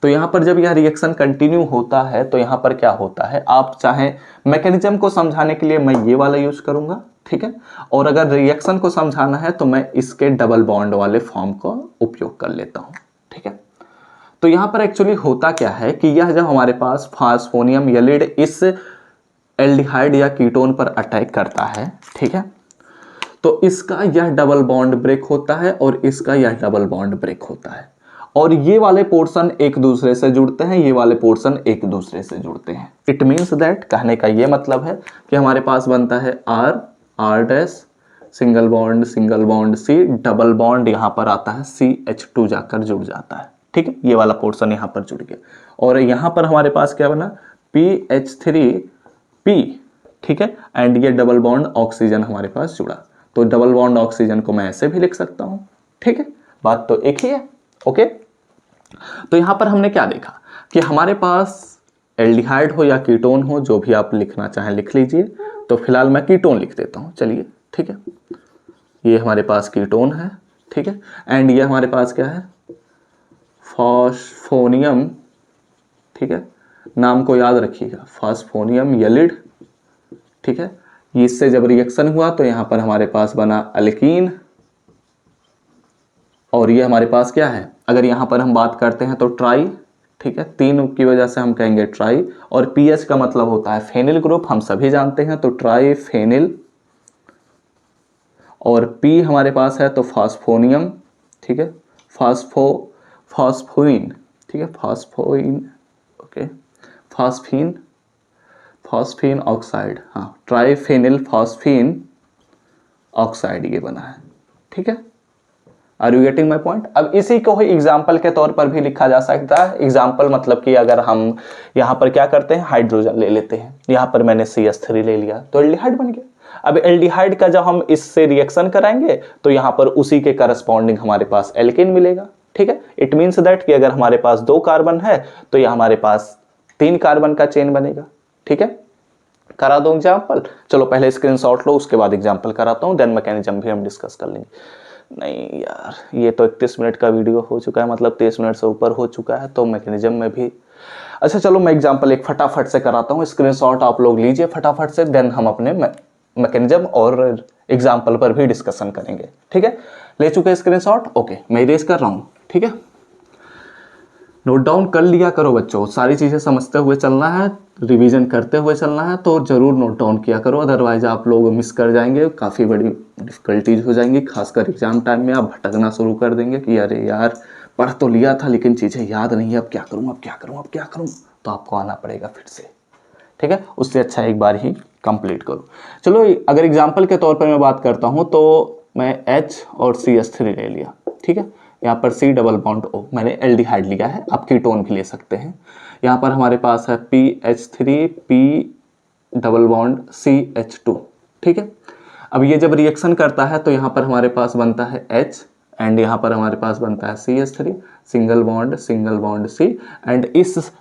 तो यहां पर जब यह रिएक्शन कंटिन्यू होता है तो यहां पर क्या होता है, आप चाहे मैकेनिज्म को समझाने के लिए मैं ये वाला यूज करूंगा, ठीक है, और अगर रिएक्शन को समझाना है तो मैं इसके डबल बॉन्ड वाले फॉर्म का उपयोग कर लेता हूं, ठीक है। तो यहां पर एक्चुअली होता क्या है कि यह जब हमारे पास फास्फोनियम यलिड इस एल्डिहाइड या कीटोन पर अटैक करता है, ठीक है, तो इसका यह डबल बॉन्ड ब्रेक होता है और इसका यह डबल बॉन्ड ब्रेक होता है, और ये वाले पोर्शन एक दूसरे से जुड़ते हैं, ये वाले पोर्शन एक दूसरे से जुड़ते हैं। इट मीन्स दैट, कहने का ये मतलब है कि हमारे पास बनता है R dash, single bond C, double bond यहां पर आता है CH2 जाकर जुड़ जाता है, ठीक है, ये वाला पोर्शन यहां पर जुड़ गया, और यहां पर हमारे पास क्या बना, PH3P, ठीक है, एंड ये डबल बॉन्ड ऑक्सीजन हमारे पास जुड़ा, तो डबल बॉन्ड ऑक्सीजन को मैं ऐसे भी लिख सकता हूं, ठीक है, बात तो एक ही है, ओके। तो यहां पर हमने क्या देखा कि हमारे पास एल्डिहाइड हो या कीटोन हो, जो भी आप लिखना चाहें लिख लीजिए। तो फिलहाल मैं कीटोन लिख देता हूं, चलिए, ठीक है, ये हमारे पास कीटोन है, ठीक है, एंड ये हमारे पास क्या है, फास्फोनियम, ठीक है, नाम को याद रखिएगा, फास्फोनियम यलिड, ठीक है। इससे जब रिएक्शन हुआ तो यहां पर हमारे पास बना अल्कीन, और ये हमारे पास क्या है, अगर यहाँ पर हम बात करते हैं तो ट्राई, ठीक है, 3 की वजह से हम कहेंगे ट्राई। और पीएच का मतलब होता है फेनिल ग्रुप, हम सभी जानते हैं, तो ट्राई फेनिल। और पी हमारे पास है तो फास्फोनियम, ठीक है, फास्फोइन, ठीक है, phosphine, okay, phosphine, phosphine oxide, हाँ, ट्राइफेनिल फास्फीन ऑक्साइड ये बना है, ठीक है। Are you getting my point? अब इसी को ही एग्जाम्पल के तौर पर भी लिखा जा सकता है। एग्जाम्पल मतलब कि अगर हम यहाँ पर क्या करते हैं, हाइड्रोजन ले लेते हैं, यहाँ पर मैंने CH3 ले लिया तो एल्डिहाइड बन गया। अब एल्डिहाइड का जब हम इससे रिएक्शन कराएंगे तो यहाँ पर उसी के करस्पॉन्डिंग हमारे पास एल्केन मिलेगा, ठीक है। इट मीन्स दैट कि अगर हमारे पास 2 कार्बन है तो यह हमारे पास 3 कार्बन का चेन बनेगा, ठीक है। करा दो एग्जाम्पल, चलो पहले स्क्रीनशॉट लो, उसके बाद एग्जाम्पल कराता हूँ, देन मैकेनिज्म भी हम डिस्कस कर लेंगे। नहीं यार, ये तो 31 मिनट का वीडियो हो चुका है, मतलब 23 मिनट से ऊपर हो चुका है, तो मैकेनिज्म में भी अच्छा चलो मैं एग्जाम्पल एक फटाफट से कराता हूँ, स्क्रीनशॉट आप लोग लीजिए फटाफट से, देन हम अपने मैकेनिज्म और एग्जाम्पल पर भी डिस्कशन करेंगे, ठीक है। ले चुके हैं स्क्रीनशॉट, ओके, मैं इरेज कर रहा हूँ, ठीक है। नोट डाउन कर लिया करो बच्चों, सारी चीज़ें समझते हुए चलना है, रिवीजन करते हुए चलना है, तो जरूर नोट डाउन किया करो, अदरवाइज आप लोग मिस कर जाएंगे, काफ़ी बड़ी डिफिकल्टीज हो जाएंगी, खासकर एग्जाम टाइम में आप भटकना शुरू कर देंगे कि अरे यार पढ़ तो लिया था लेकिन चीज़ें याद नहीं है, अब क्या करूँ, अब क्या करूँ, अब क्या करूँ, तो आपको आना पड़ेगा फिर से, ठीक है। उससे अच्छा एक बार ही कंप्लीट करो। चलो अगर एग्जाम्पल के तौर पर मैं बात करता हूँ तो मैं H और CH3 ले लिया, ठीक है। यहाँ पर C डबल बॉन्ड O, मैंने एल्डिहाइड लिया है, आप कीटोन भी ले सकते हैं। यहाँ पर हमारे पास है PH3 P double bond CH2, ठीक है। अब ये जब रिएक्शन करता है तो यहाँ पर हमारे पास बनता है H एंड यहाँ पर हमारे पास बनता है CH3, single bond C, and इस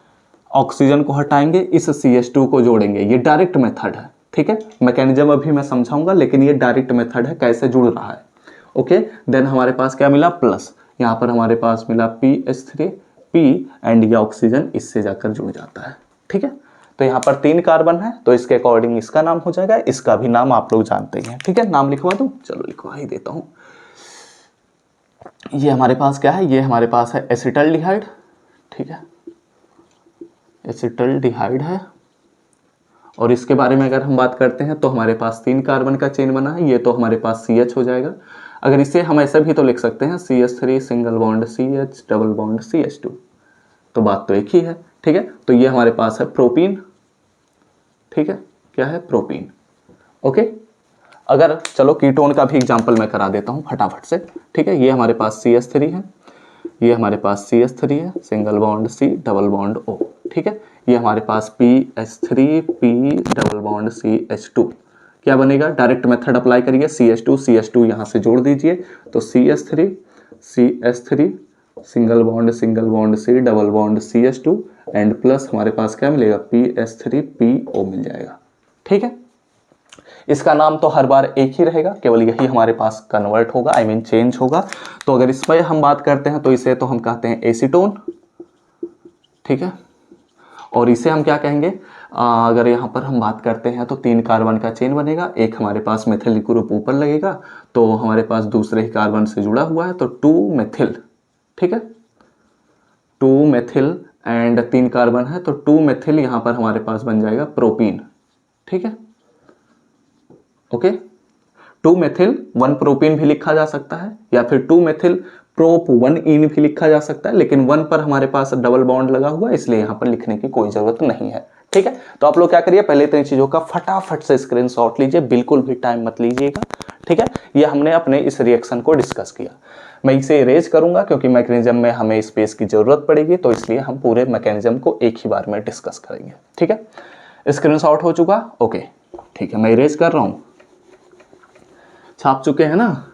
ऑक्सीजन को हटाएंगे, इस CH2 को जोड़ेंगे, ये डायरेक्ट मेथड है, ठीक है। मैकेनिज्म अभी मैं समझाऊंगा, लेकिन ये डायरेक्ट मेथड है, कैसे जुड़ रहा है, ओके। देन हमारे पास क्या मिला, प्लस, यहाँ पर हमारे पास मिला PH3 P एंड ये ऑक्सीजन इससे जाकर जुड़ जाता है, ठीक है। तो यहाँ पर 3 कार्बन है, तो इसके अकॉर्डिंग इसका नाम हो जाएगा, इसका भी नाम आप लोग जानते हैं, ठीक है। नाम लिखवा दूं, चलो लिखवा ही देता हूँ। ये हमारे पास क्या है, ये हमारे पास है एसिटल्डिहाइड, ठीक है, एसिटल्डिहाइड है। और इसके बारे में अगर हम बात करते हैं तो हमारे पास 3 कार्बन का चेन बना है, ये तो हमारे पास CH हो जाएगा। अगर इसे हम ऐसे भी तो लिख सकते हैं CH3 single bond CH double bond CH2, तो बात तो एक ही है, ठीक है। तो ये हमारे पास है प्रोपीन, ठीक है, क्या है, प्रोपीन, ओके। अगर चलो कीटोन का भी एग्जांपल मैं करा देता हूँ फटाफट से, ठीक है। ये हमारे पास CH3 है, ये हमारे पास CH3 है, single bond C double bond O, ठीक है। ये हमारे पास PH3 P double bond CH2, क्या बनेगा, डायरेक्ट मेथड अप्लाई करिए, CH2 यहाँ से जोड़ दीजिए, तो CH3 single bond C double bond CH2 and plus हमारे पास क्या मिलेगा, PH3 PO मिल जाएगा, ठीक है। इसका नाम तो हर बार एक ही रहेगा, केवल यही हमारे पास कन्वर्ट होगा, आई मीन चेंज होगा। तो अगर इस पर हम बात करते हैं तो इसे तो हम कहते हैं एसीटोन, ठीक है। और इसे हम क्या कहेंगे, अगर यहाँ पर हम बात करते हैं तो 3 कार्बन का चेन बनेगा, एक हमारे पास मेथिल ग्रुप ऊपर लगेगा, तो हमारे पास दूसरे ही कार्बन से जुड़ा हुआ है, तो 2 मेथिल, ठीक है, 2 मेथिल एंड 3 कार्बन है, तो 2 मेथिल यहाँ पर हमारे पास बन जाएगा प्रोपीन, ठीक है, ओके। 2 मेथिल 1 प्रोपीन भी लिखा जा सकता है, या फिर 2 मेथिल प्रोप 1 इन भी लिखा जा सकता है, लेकिन 1 पर हमारे पास डबल बॉन्ड लगा हुआ है, इसलिए यहाँ पर लिखने की कोई जरूरत नहीं है, ठीक है। तो आप लोग क्या करिए, पहले तो इन चीजों का फटाफट से स्क्रीनशॉट लीजिए, बिल्कुल भी टाइम मत लीजिएगा, ठीक है। ये हमने अपने इस रिएक्शन को डिस्कस किया, मैं इसे इरेज करूंगा क्योंकि मैकेनिज्म में हमें स्पेस की जरूरत पड़ेगी, तो इसलिए हम पूरे मैकेनिज्म को एक ही बार में डिस्कस करेंगे, ठीक है। स्क्रीनशॉट हो चुका, ओके, ठीक है, मैं इरेज कर रहा हूं, छाप चुके हैं ना,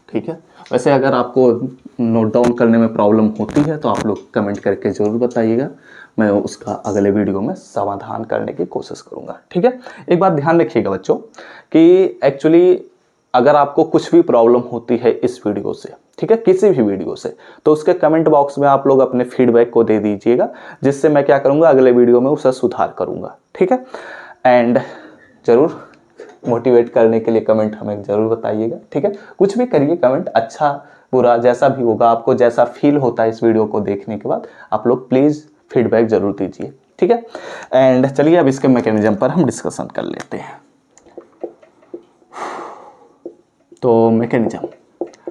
ठीक है। वैसे अगर आपको नोट डाउन करने में प्रॉब्लम होती है तो आप लोग कमेंट करके ज़रूर बताइएगा, मैं उसका अगले वीडियो में समाधान करने की कोशिश करूंगा, ठीक है। एक बात ध्यान रखिएगा बच्चों कि एक्चुअली अगर आपको कुछ भी प्रॉब्लम होती है इस वीडियो से, ठीक है, किसी भी वीडियो से, तो उसके कमेंट बॉक्स में आप लोग अपने फीडबैक को दे दीजिएगा, जिससे मैं क्या करूंगा, अगले वीडियो में उसे सुधार करूंगा, ठीक है। एंड जरूर मोटिवेट करने के लिए कमेंट हमें जरूर बताइएगा, ठीक है। कुछ भी करिए, कमेंट अच्छा पूरा जैसा भी होगा, आपको जैसा फील होता है इस वीडियो को देखने के बाद, आप लोग प्लीज़ फीडबैक जरूर दीजिए, ठीक है। एंड चलिए अब इसके मैकेनिज्म पर हम डिस्कशन कर लेते हैं। तो मैकेनिज्म,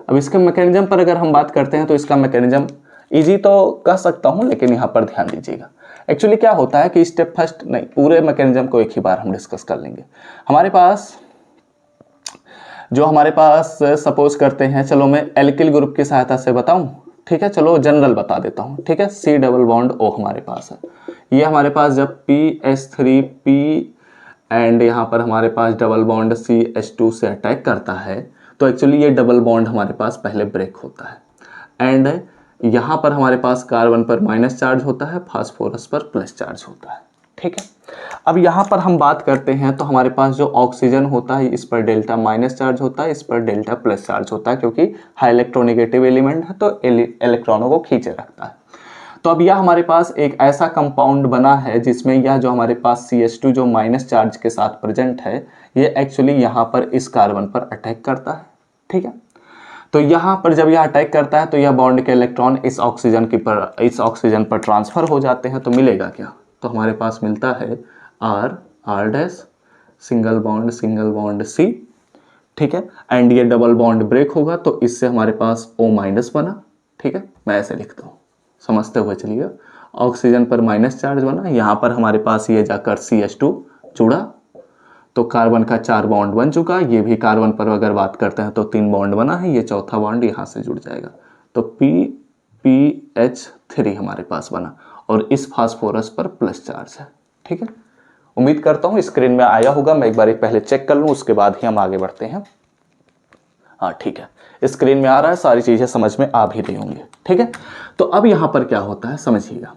अब इसके मैकेनिज्म पर अगर हम बात करते हैं तो इसका मैकेनिज्म इजी तो कह सकता हूं, लेकिन यहाँ पर ध्यान दीजिएगा। एक्चुअली क्या होता है कि स्टेप फर्स्ट नहीं, पूरे मैकेनिज्म को एक ही बार हम डिस्कस कर लेंगे। हमारे पास सपोज करते हैं, चलो मैं एल्किल ग्रुप की सहायता से बताऊं, ठीक है, चलो जनरल बता देता हूं, ठीक है। C डबल बॉन्ड O हमारे पास है, ये हमारे पास जब PH3P एंड यहाँ पर हमारे पास डबल बॉन्ड CH2 से अटैक करता है, तो एक्चुअली ये डबल बॉन्ड हमारे पास पहले ब्रेक होता है एंड यहाँ पर हमारे पास कार्बन पर माइनस चार्ज होता है, फास्फोरस पर प्लस चार्ज होता है, ठीक है। अब यहाँ पर हम बात करते हैं तो हमारे पास जो ऑक्सीजन होता है इस पर डेल्टा माइनस चार्ज होता है, इस पर डेल्टा प्लस चार्ज होता है, क्योंकि हाई इलेक्ट्रोनेगेटिव एलिमेंट है तो इलेक्ट्रॉनों को खींचे रखता है। तो अब यह हमारे पास एक ऐसा कंपाउंड बना है जिसमें यह जो हमारे पास CH2 जो माइनस चार्ज के साथ प्रेजेंट है, ये एक्चुअली यहाँ पर इस कार्बन पर अटैक करता है, ठीक है। तो यहाँ पर जब यह अटैक करता है तो यह बॉन्ड के इलेक्ट्रॉन इस ऑक्सीजन पर ट्रांसफर हो जाते हैं, तो मिलेगा क्या, तो हमारे पास मिलता है R dash single bond C, ठीक है। एंड ये डबल बॉन्ड ब्रेक होगा तो इससे हमारे पास O माइनस बना, ठीक है। मैं ऐसे लिखता हूँ, समझते हुए चलिए। ऑक्सीजन पर माइनस चार्ज बना, यहाँ पर हमारे पास ये जाकर CH2 जुड़ा, तो कार्बन का 4 बॉन्ड बन चुका। ये भी कार्बन पर अगर बात करते हैं तो 3 बॉन्ड बना है, ये चौथा बॉन्ड यहाँ से जुड़ जाएगा, तो PPH3 हमारे पास बना और इस फास्फोरस पर प्लस चार्ज है, ठीक है। उम्मीद करता हूँ स्क्रीन में आया होगा, मैं एक बार पहले चेक कर लूँ उसके बाद ही हम आगे बढ़ते हैं। हाँ ठीक है, स्क्रीन में आ रहा है, सारी चीजें समझ में आ भी रही होंगी, ठीक है। तो अब यहाँ पर क्या होता है समझिएगा।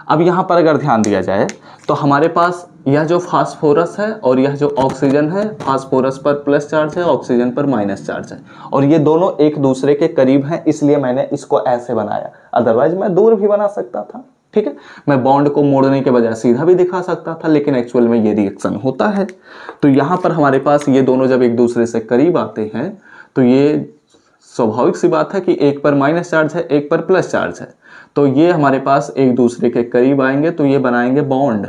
अब यहाँ पर अगर ध्यान दिया जाए तो हमारे पास यह जो फास्फोरस है और यह जो ऑक्सीजन है, फास्फोरस पर प्लस चार्ज है, ऑक्सीजन पर माइनस चार्ज है, और ये दोनों एक दूसरे के करीब हैं, इसलिए मैंने इसको ऐसे बनाया, अदरवाइज मैं दूर भी बना सकता था, ठीक है। मैं बॉन्ड को मोड़ने के बजाय सीधा भी दिखा सकता था, लेकिन एक्चुअल में ये रिएक्शन होता है। तो यहाँ पर हमारे पास ये दोनों जब एक दूसरे से करीब आते हैं तो ये स्वाभाविक सी बात है कि एक पर माइनस चार्ज है, एक पर प्लस चार्ज है, तो ये हमारे पास एक दूसरे के करीब आएंगे तो ये बनाएंगे बॉन्ड,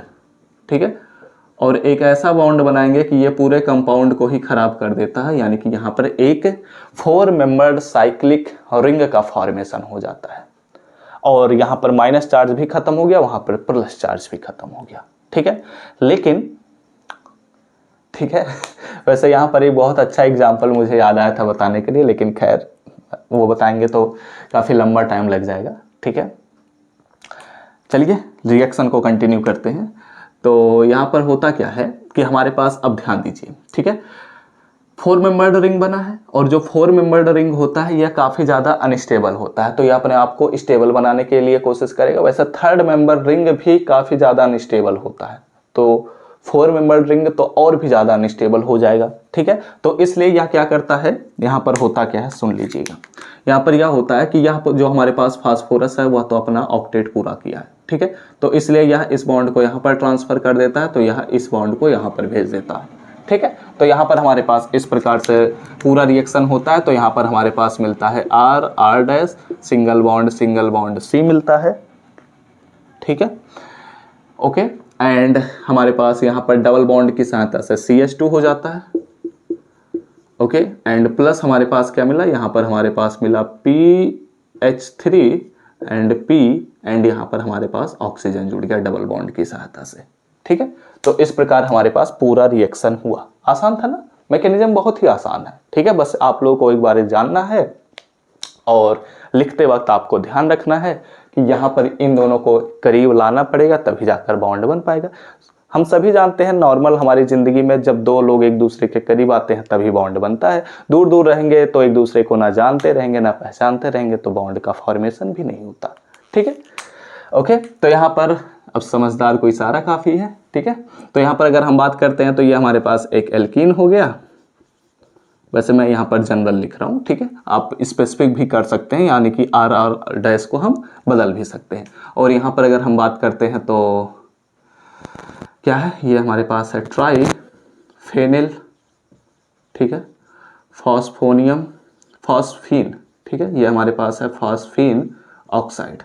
ठीक है। और एक ऐसा बॉन्ड बनाएंगे कि ये पूरे कंपाउंड को ही खराब कर देता है, यानी कि यहाँ पर एक 4 मेंबर्ड साइक्लिक रिंग का फॉर्मेशन हो जाता है, और यहाँ पर माइनस चार्ज भी खत्म हो गया, वहां पर प्लस चार्ज भी खत्म हो गया, ठीक है। लेकिन ठीक है, वैसे यहाँ पर एक बहुत अच्छा एग्जाम्पल मुझे याद आया था बताने के लिए, लेकिन खैर वो बताएंगे तो काफ़ी लंबा टाइम लग जाएगा, ठीक है। चलिए रिएक्शन को कंटिन्यू करते हैं। तो यहाँ पर होता क्या है कि हमारे पास, अब ध्यान दीजिए, ठीक है, 4 मेंबर्ड रिंग बना है, और जो 4 मेंबर्ड रिंग होता है यह काफ़ी ज़्यादा अनस्टेबल होता है, तो यह अपने आप को स्टेबल बनाने के लिए कोशिश करेगा। वैसे 3rd मेंबर रिंग भी काफ़ी ज़्यादा अनस्टेबल होता है, तो 4 मेंबर रिंग तो और भी ज़्यादा अनस्टेबल हो जाएगा, ठीक है। तो इसलिए यह क्या करता है, यहाँ पर होता क्या है सुन लीजिएगा। यहाँ पर यह होता है कि यहाँ पर जो हमारे पास फास्फोरस है वह तो अपना ऑक्टेट पूरा किया है, ठीक है, तो इसलिए यह इस बॉन्ड को यहाँ पर ट्रांसफर कर देता है, तो यह इस बॉन्ड को यहाँ पर भेज देता है, ठीक है। तो यहाँ पर हमारे पास इस प्रकार से पूरा रिएक्शन होता है। तो यहाँ पर हमारे पास मिलता है R dash single bond C मिलता है, ठीक है, ओके। एंड हमारे पास यहाँ पर डबल बॉन्ड की सहायता से CH2 हो जाता है, ओके। एंड प्लस हमारे पास क्या मिला, यहाँ पर हमारे पास मिला PH3 एंड P, एंड यहाँ पर हमारे पास ऑक्सीजन जुड़ गया डबल बॉन्ड की सहायता से, ठीक है। तो इस प्रकार हमारे पास पूरा रिएक्शन हुआ। आसान था ना, मैकेनिज्म बहुत ही आसान है, ठीक है। बस आप लोगों को एक बार जानना है, और लिखते वक्त आपको ध्यान रखना है कि यहाँ पर इन दोनों को करीब लाना पड़ेगा, तभी जाकर बॉन्ड बन पाएगा। हम सभी जानते हैं नॉर्मल हमारी ज़िंदगी में जब दो लोग एक दूसरे के करीब आते हैं तभी बॉन्ड बनता है। दूर दूर रहेंगे तो एक दूसरे को ना जानते रहेंगे ना पहचानते रहेंगे, तो बॉन्ड का फॉर्मेशन भी नहीं होता, ठीक है, ओके। तो यहाँ पर अब समझदार को इशारा काफ़ी है, ठीक है। तो यहाँ पर अगर हम बात करते हैं तो ये हमारे पास एक एल्कीन हो गया। वैसे मैं यहाँ पर जनरल लिख रहा हूँ, ठीक है, आप स्पेसिफिक भी कर सकते हैं, यानी कि R डैश को हम बदल भी सकते हैं। और यहाँ पर अगर हम बात करते हैं तो क्या है, ये हमारे पास है ट्राई फेनिल, ठीक है, फॉस्फोनियम फॉस्फीन, ठीक है, ये हमारे पास है फॉस्फीन ऑक्साइड।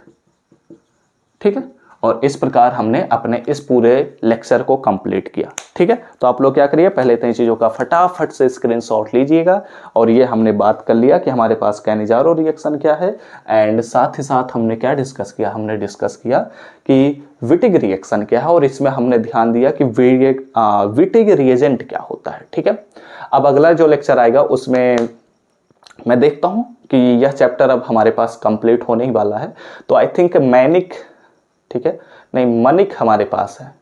ठीक है, और इस प्रकार हमने अपने इस पूरे लेक्चर को कंप्लीट किया। ठीक है, तो आप लोग क्या करिए, पहले इतनी चीज़ों का फटाफट से स्क्रीनशॉट लीजिएगा। और ये हमने बात कर लिया कि हमारे पास कैनिजारो रिएक्शन क्या है, एंड साथ ही साथ हमने क्या डिस्कस किया, हमने डिस्कस किया कि विटिग रिएक्शन क्या है, और इसमें हमने ध्यान दिया कि विटिग रिएजेंट क्या होता है। ठीक है, अब अगला जो लेक्चर आएगा उसमें मैं देखता हूँ कि यह चैप्टर अब हमारे पास कंप्लीट होने ही वाला है, तो आई थिंक मैनिक, ठीक है, नहीं मनिक हमारे पास है,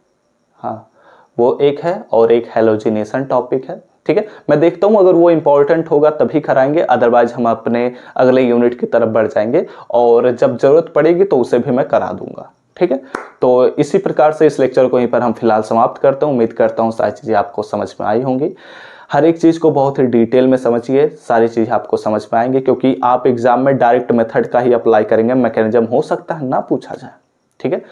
हाँ वो एक है, और एक हेलोजिनेशन टॉपिक है। ठीक है, मैं देखता हूँ अगर वो इंपॉर्टेंट होगा तभी कराएंगे, अदरवाइज हम अपने अगले यूनिट की तरफ बढ़ जाएंगे, और जब जरूरत पड़ेगी तो उसे भी मैं करा दूंगा। ठीक है, तो इसी प्रकार से इस लेक्चर को यहीं पर हम फिलहाल समाप्त करते हैं। उम्मीद करता हूँ सारी चीज़ें आपको समझ में आई होंगी। हर एक चीज़ को बहुत ही डिटेल में समझिए, सारी चीज़ें आपको समझ में आएंगे, क्योंकि आप एग्जाम में डायरेक्ट मेथड का ही अप्लाई करेंगे, मैकेनिज्म हो सकता है ना पूछा जाए। ठीक है,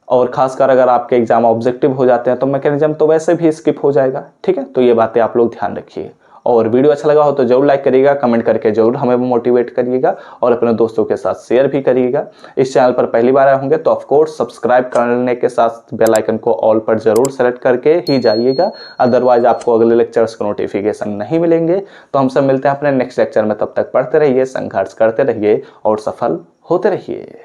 और खासकर अगर आपके एग्जाम ऑब्जेक्टिव हो जाते हैं तो मैकेनिज्म तो वैसे भी स्किप हो जाएगा। ठीक है, तो ये बातें आप लोग ध्यान रखिए, और वीडियो अच्छा लगा हो तो जरूर लाइक करिएगा, कमेंट करके जरूर हमें मोटिवेट करिएगा, और अपने दोस्तों के साथ शेयर भी करिएगा। इस चैनल पर पहली बार आए होंगे तो ऑफकोर्स सब्सक्राइब करने के साथ बेल आइकन को ऑल पर जरूर सेलेक्ट करके ही जाइएगा, अदरवाइज आपको अगले लेक्चर्स के नोटिफिकेशन नहीं मिलेंगे। तो हम सब मिलते हैं अपने नेक्स्ट लेक्चर में, तब तक पढ़ते रहिए, संघर्ष करते रहिए और सफल होते रहिए।